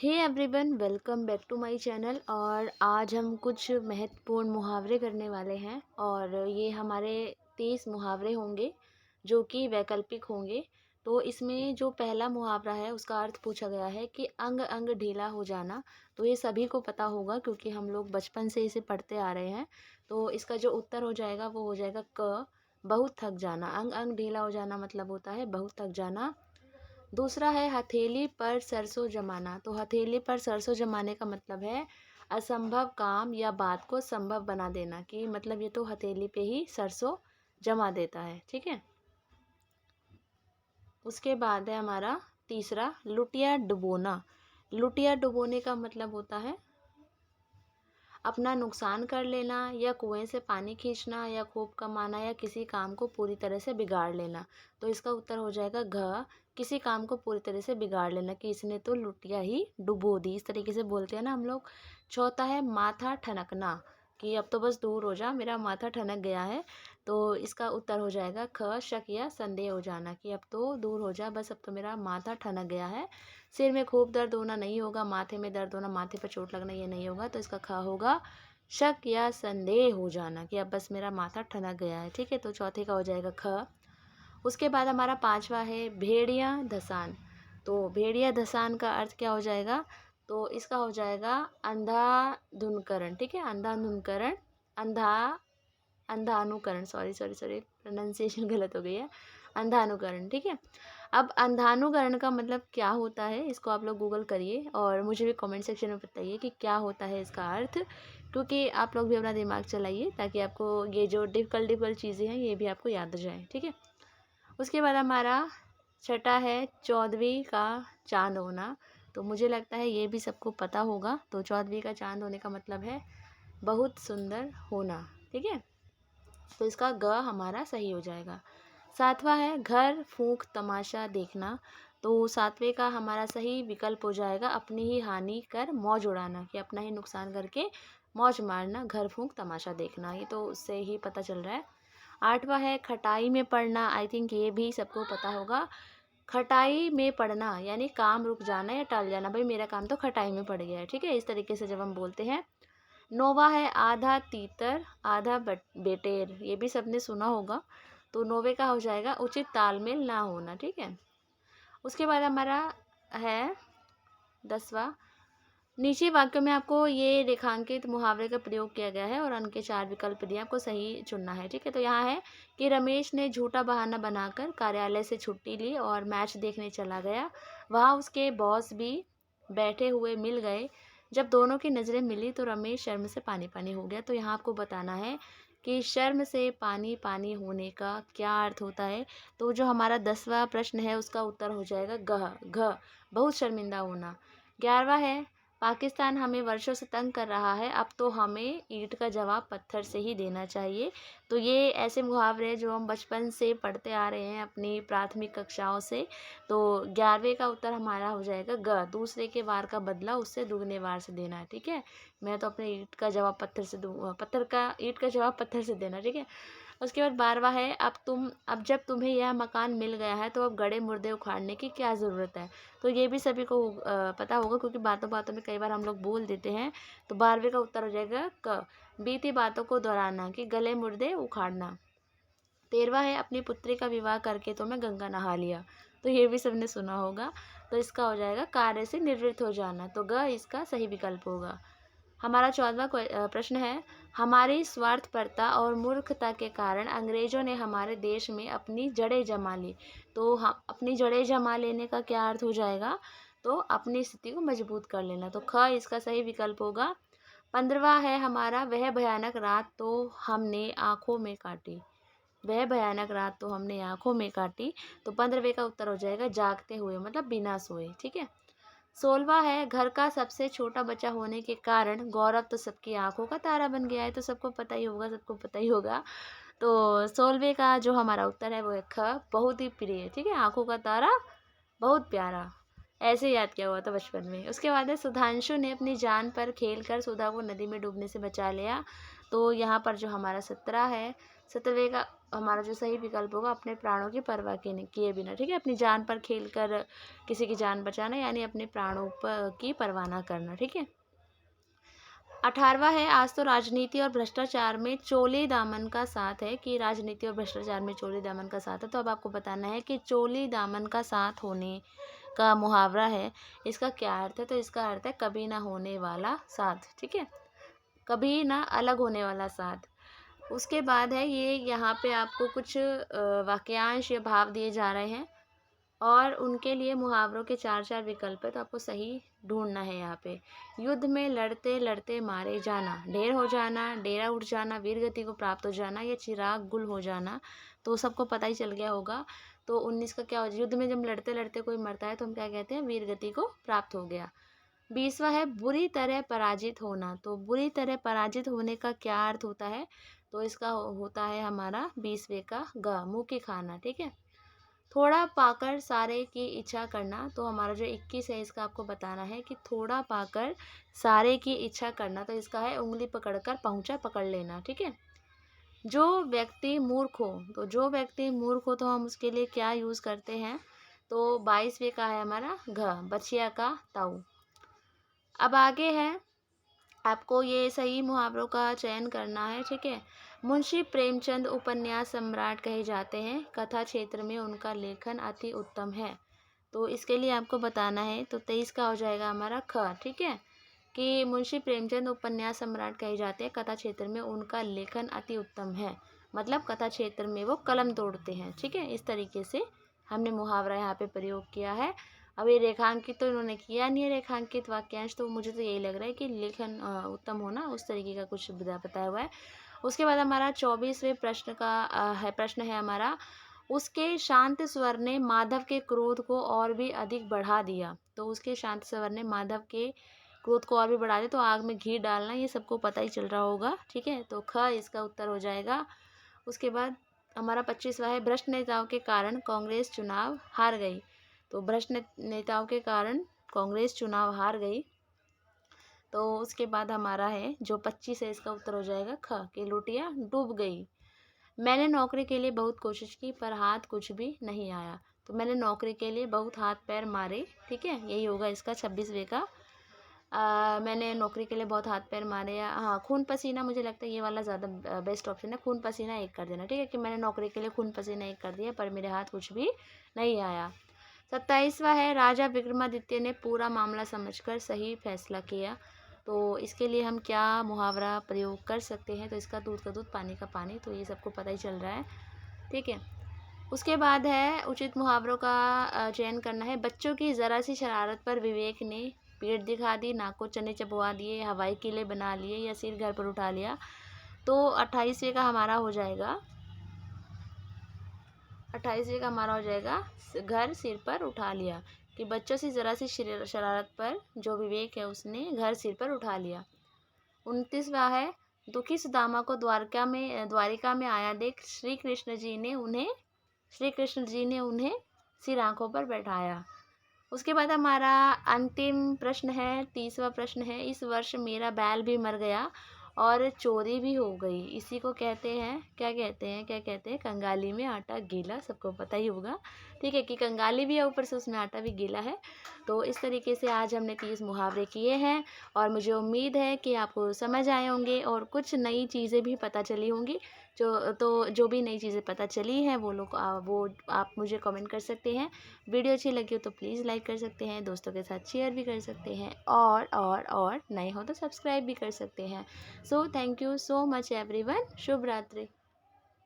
Hey everyone, welcome back to my channel. और आज हम कुछ महत्वपूर्ण मुहावरे करने वाले हैं और ये हमारे 30 मुहावरे होंगे जो कि वैकल्पिक होंगे। तो इसमें जो पहला मुहावरा है उसका अर्थ पूछा गया है कि अंग अंग ढीला हो जाना। तो ये सभी को पता होगा क्योंकि हम लोग बचपन से इसे पढ़ते आ रहे हैं। तो इसका जो उत्तर हो जाएगा वो हो जाएगा क, बहुत थक जाना। अंग अंग ढीला हो जाना मतलब होता है बहुत थक जाना। दूसरा है हथेली पर सरसों जमाना। तो हथेली पर सरसों जमाने का मतलब है असंभव काम या बात को संभव बना देना, कि मतलब ये तो हथेली पे ही सरसों जमा देता है। ठीक है। उसके बाद है हमारा तीसरा लुटिया डुबोना। लुटिया डुबोने का मतलब होता है अपना नुकसान कर लेना या कुएं से पानी खींचना या खूब कमाना या किसी काम को पूरी तरह से बिगाड़ लेना। तो इसका उत्तर हो जाएगा घ, किसी काम को पूरी तरह से बिगाड़ लेना, कि इसने तो लुटिया ही डुबो दी, इस तरीके से बोलते हैं ना हम लोग। चौथा है माथा ठनकना, कि अब तो बस दूर हो जा, मेरा माथा ठनक गया है। तो इसका उत्तर हो जाएगा ख, शक या संदेह हो जाना, कि अब तो दूर हो जा, बस अब तो मेरा माथा ठनक गया है। सिर में खूब दर्द होना नहीं होगा, माथे में दर्द होना, माथे पर चोट लगना, ये नहीं होगा। तो इसका ख होगा शक या संदेह हो जाना, कि अब बस मेरा माथा ठनक गया है। ठीक है, तो चौथे का हो जाएगा ख। उसके बाद हमारा पांचवा है भेड़िया धसान। तो भेड़िया धसान का अर्थ क्या हो जाएगा? तो इसका हो जाएगा अंधाधुंधकरण। ठीक है, अंधाधुंधकरण, अंधा अंधानुकरण, सॉरी सॉरी सॉरी, प्रोनाउंसिएशन गलत हो गई है, अंधानुकरण। ठीक है। अब अंधानुकरण का मतलब क्या होता है, इसको आप लोग गूगल करिए और मुझे भी कमेंट सेक्शन में बताइए कि क्या होता है इसका अर्थ, क्योंकि आप लोग भी अपना दिमाग चलाइए ताकि आपको ये जो डिफ़िकल्ट चीज़ें हैं ये भी आपको याद हो जाए। ठीक है। उसके बाद हमारा छठा है 14वीं का चांद होना। तो मुझे लगता है ये भी सबको पता होगा। तो 14वीं का चांद होने का मतलब है बहुत सुंदर होना। ठीक है, तो इसका ग हमारा सही हो जाएगा। सातवां है घर फूंक तमाशा देखना। तो सातवें का हमारा सही विकल्प हो जाएगा अपनी ही हानि कर मौज उड़ाना, कि अपना ही नुकसान करके मौज मारना, घर फूंक तमाशा देखना, ये तो उससे ही पता चल रहा है। आठवां है खटाई में पड़ना। आई थिंक ये भी सबको पता होगा। खटाई में पड़ना यानी काम रुक जाना या टल जाना, भाई मेरा काम तो खटाई में पड़ गया है। ठीक है, इस तरीके से जब हम बोलते हैं। नौवा है आधा तीतर आधा बेटेर। ये भी सबने सुना होगा। तो नौवे का हो जाएगा उचित तालमेल ना होना। ठीक है। उसके बाद हमारा है 10वां। नीचे वाक्य में आपको ये रेखांकित मुहावरे का प्रयोग किया गया है और उनके 4 विकल्प दिए, आपको सही चुनना है। ठीक है, तो यहाँ है कि रमेश ने झूठा बहाना बनाकर कार्यालय से छुट्टी ली और मैच देखने चला गया। वहाँ उसके बॉस भी बैठे हुए मिल गए। जब दोनों की नज़रें मिली तो रमेश शर्म से पानी पानी हो गया। तो यहाँ आपको बताना है कि शर्म से पानी पानी होने का क्या अर्थ होता है। तो जो हमारा 10वां प्रश्न है उसका उत्तर हो जाएगा घ, बहुत शर्मिंदा होना। 11वां है पाकिस्तान हमें वर्षों से तंग कर रहा है, अब तो हमें ईंट का जवाब पत्थर से ही देना चाहिए। तो ये ऐसे मुहावरे हैं जो हम बचपन से पढ़ते आ रहे हैं अपनी प्राथमिक कक्षाओं से। तो 11वें का उत्तर हमारा हो जाएगा ग, दूसरे के वार का बदला उससे दुगने वार से देना है। ठीक है, मैं तो अपने ईंट का जवाब पत्थर से दूँ, ईंट का जवाब पत्थर से देना। ठीक है। उसके बाद 12वां है अब जब तुम्हें यह मकान मिल गया है तो अब गड़े मुर्दे उखाड़ने की क्या ज़रूरत है। तो ये भी सभी को पता होगा क्योंकि बातों बातों में कई बार हम लोग बोल देते हैं। तो 12वें का उत्तर हो जाएगा क, बीती बातों को दोहराना, कि गले मुर्दे उखाड़ना। 13वां है अपनी पुत्री का विवाह करके तो मैं गंगा नहा लिया। तो ये भी सबने सुना होगा। तो इसका हो जाएगा कार्य से निवृत्त हो जाना। तो ग इसका सही विकल्प होगा। हमारा 14वां प्रश्न है हमारी स्वार्थपरता और मूर्खता के कारण अंग्रेजों ने हमारे देश में अपनी जड़ें जमा ली। तो हम अपनी जड़ें जमा लेने का क्या अर्थ हो जाएगा? तो अपनी स्थिति को मजबूत कर लेना। तो ख इसका सही विकल्प होगा। 15वां है हमारा वह भयानक रात तो हमने आंखों में काटी। वह भयानक रात तो हमने आंखों में काटी। तो 15वें का उत्तर हो जाएगा जागते हुए, मतलब बिना सोए। ठीक है। 16वां है घर का सबसे छोटा बच्चा होने के कारण गौरव तो सबकी आंखों का तारा बन गया है। तो सबको पता ही होगा, सबको पता ही होगा। तो 16वें का जो हमारा उत्तर है वो है ख, बहुत ही प्रिय। ठीक है, आंखों का तारा बहुत प्यारा, ऐसे याद किया हुआ था बचपन में। उसके बाद है सुधांशु ने अपनी जान पर खेल कर सुधा को नदी में डूबने से बचा लिया। तो यहाँ पर जो हमारा 17 है, सत्रहवें का हमारा जो सही विकल्प होगा, अपने प्राणों की परवाह किए बिना, ठीक है, अपनी जान पर खेल कर किसी की जान बचाना, यानी अपने प्राणों की परवाह ना करना, ठीक है। 18वां है, आज तो राजनीति और भ्रष्टाचार में चोली दामन का साथ है, कि राजनीति और भ्रष्टाचार में चोली दामन का साथ है। तो अब आपको बताना है कि चोली दामन का साथ होने का मुहावरा है, इसका क्या अर्थ है। तो इसका अर्थ है कभी ना होने वाला साथ, ठीक है, कभी ना अलग होने वाला साथ। उसके बाद है ये, यहाँ पे आपको कुछ वाक्यांश या भाव दिए जा रहे हैं और उनके लिए मुहावरों के 4 विकल्प है, तो आपको सही ढूंढना है। यहाँ पे युद्ध में लड़ते लड़ते मारे जाना, ढेर हो जाना, डेरा उठ जाना, वीर गति को प्राप्त हो जाना, या चिराग गुल हो जाना, तो सबको पता ही चल गया होगा। तो 19 का क्या हो, युद्ध में जब लड़ते लड़ते कोई मरता है तो हम क्या कहते हैं, वीर गति को प्राप्त हो गया। 20वां है, बुरी तरह पराजित होना। तो बुरी तरह पराजित होने का क्या अर्थ होता है, तो इसका होता है हमारा 20वें का ग, मुँह की खाना, ठीक है। थोड़ा पाकर सारे की इच्छा करना, तो हमारा जो 21 है इसका आपको बताना है कि थोड़ा पाकर सारे की इच्छा करना, तो इसका है उंगली पकड़कर पहुंचा पकड़ लेना, ठीक है। जो व्यक्ति मूर्ख हो, तो जो व्यक्ति मूर्ख हो तो हम उसके लिए क्या यूज़ करते हैं, तो 22वें का है हमारा घ, बछिया का ताऊ। अब आगे है, आपको ये सही मुहावरों का चयन करना है, ठीक है। मुंशी प्रेमचंद उपन्यास सम्राट कहे जाते हैं, कथा क्षेत्र में उनका लेखन अति उत्तम है। तो इसके लिए आपको बताना है, तो 23 का हो जाएगा हमारा ख, ठीक है, कि मुंशी प्रेमचंद उपन्यास सम्राट कहे जाते हैं, कथा क्षेत्र में उनका लेखन अति उत्तम है, मतलब कथा क्षेत्र में वो कलम तोड़ते हैं, ठीक है। इस तरीके से हमने मुहावरा यहाँ पे प्रयोग किया है। अब ये रेखांकित तो इन्होंने किया नहीं है, रेखांकित वाक्यांश, तो मुझे तो यही लग रहा है कि लेखन उत्तम होना, उस तरीके का कुछ बताया हुआ है। उसके बाद हमारा 24वें प्रश्न का प्रश्न है हमारा, उसके शांत स्वर ने माधव के क्रोध को और भी अधिक बढ़ा दिया। तो उसके शांत स्वर ने माधव के क्रोध को और भी बढ़ा दिया, तो आग में घी डालना, ये सबको पता ही चल रहा होगा, ठीक है। तो ख इसका उत्तर हो जाएगा। उसके बाद हमारा 25वां है, भ्रष्ट नेताओं के कारण कांग्रेस चुनाव हार गई। तो भ्रष्ट नेताओं के कारण कांग्रेस चुनाव हार गई। तो उसके बाद हमारा है जो 25 है, इसका उत्तर हो जाएगा ख, कि लुटिया डूब गई। मैंने नौकरी के लिए बहुत कोशिश की पर हाथ कुछ भी नहीं आया। तो मैंने नौकरी के लिए बहुत हाथ पैर मारे, ठीक है, यही होगा इसका 26वें का। मैंने नौकरी के लिए बहुत हाथ पैर मारे, या हाँ खून पसीना, मुझे लगता है ये वाला ज़्यादा बेस्ट ऑप्शन है, खून पसीना 1 कर देना, ठीक है, कि मैंने नौकरी के लिए खून पसीना 1 कर दिया पर मेरे हाथ कुछ भी नहीं आया। 27वां है, राजा विक्रमादित्य ने पूरा मामला समझकर सही फैसला किया। तो इसके लिए हम क्या मुहावरा प्रयोग कर सकते हैं, तो इसका दूध का दूध पानी का पानी, तो ये सबको पता ही चल रहा है, ठीक है। उसके बाद है उचित मुहावरों का चयन करना है। बच्चों की ज़रा सी शरारत पर विवेक ने पेट दिखा दी, नाक को चने चबवा दिए, हवाई किले बना लिए, या सिर घर पर उठा लिया। तो 28वें का हमारा हो जाएगा, 28वें का हमारा हो जाएगा घर सिर पर उठा लिया, कि बच्चों से ज़रा सी शरारत पर जो विवेक है उसने घर सिर पर उठा लिया। 29वां है, दुखी सुदामा को द्वारिका में आया देख श्री कृष्ण जी ने उन्हें सिर आंखों पर बैठाया। उसके बाद हमारा अंतिम प्रश्न है, 30वां प्रश्न है, इस वर्ष मेरा बैल भी मर गया और चोरी भी हो गई, इसी को कहते हैं, क्या कहते हैं, कंगाली में आटा गीला, सबको पता ही होगा, ठीक है, कि कंगाली भी है ऊपर से उसमें आटा भी गीला है। तो इस तरीके से आज हमने 30 मुहावरे किए हैं और मुझे उम्मीद है कि आपको समझ आए होंगे और कुछ नई चीज़ें भी पता चली होंगी। जो भी नई चीज़ें पता चली हैं वो आप मुझे कमेंट कर सकते हैं। वीडियो अच्छी लगी हो तो प्लीज़ लाइक कर सकते हैं, दोस्तों के साथ शेयर भी कर सकते हैं, और नए हो तो सब्सक्राइब भी कर सकते हैं। So thank you so much everyone, शुभ रात्रि।